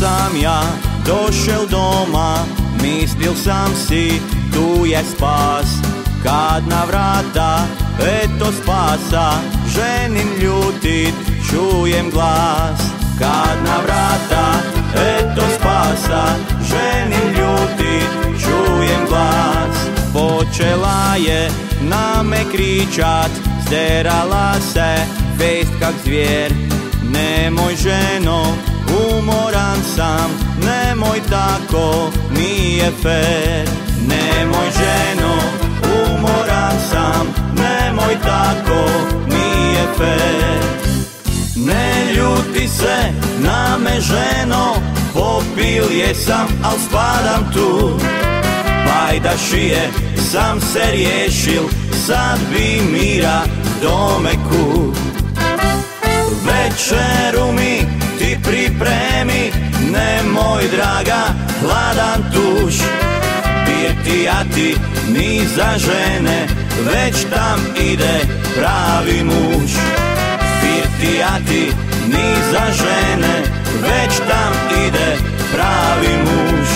sam ja došel doma, mislil sam si tu je spas. Kad na vrata, eto spasa, ženim ljutit, čujem glas. Kad na vrata, eto spasa, ženim ljutit, čujem glas. Počela je na me kričat, zderala se, vest kak zvijer. Nemoj ženo, umoran sam, nemoj tako, nije fair. Nemoj ženo, umoran sam, nemoj tako, nije fair. Ne ljuti se na me ženo, popil jesam, al spadam tu. Pajdašije sam se riješil, sad bi mira domeku. Večeru mi ti pripremi, nemoj draga, hladan tuš. Birtijati ni za žene, već tam ide pravi muž. Birtijati ni za žene, već tam ide pravi muž.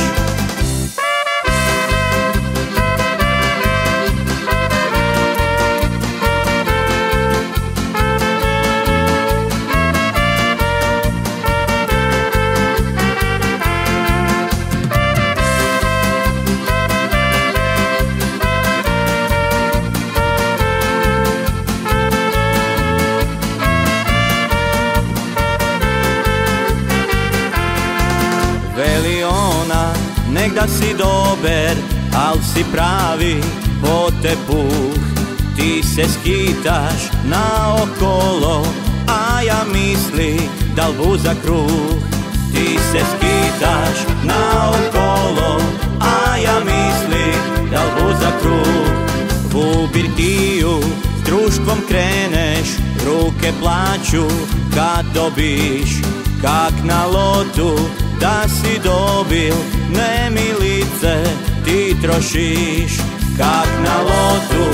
Veli ona, nek da si dober, al si pravi potepuh. Ti se skitaš naokolo, a ja misli dal bu za kruh. Ti se skitaš naokolo, a ja misli dal bu za kruh. U birtiju s društvom kreneš, ruke plaću kad dobiš. Kak na lotu da si dobil, nemilice ti trošiš. Kak na lotu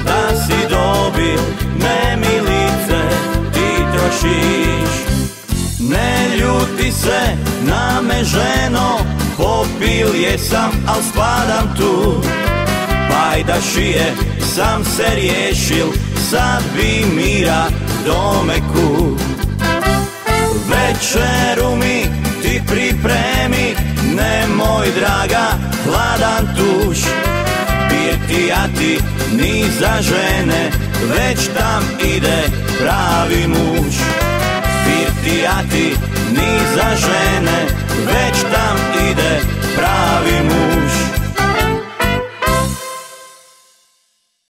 da si dobil, nemilice ti trošiš. Ne ljuti se na me ženo, popil jesam, al spadam tu. Pajdašije sam se riješil, sad bi mira domeku. Večeru mi ti pripremi, nemoj draga, hladan tuš. Birtijati ni za žene, već tam ide pravi muž. Birtijati ni za žene, već tam ide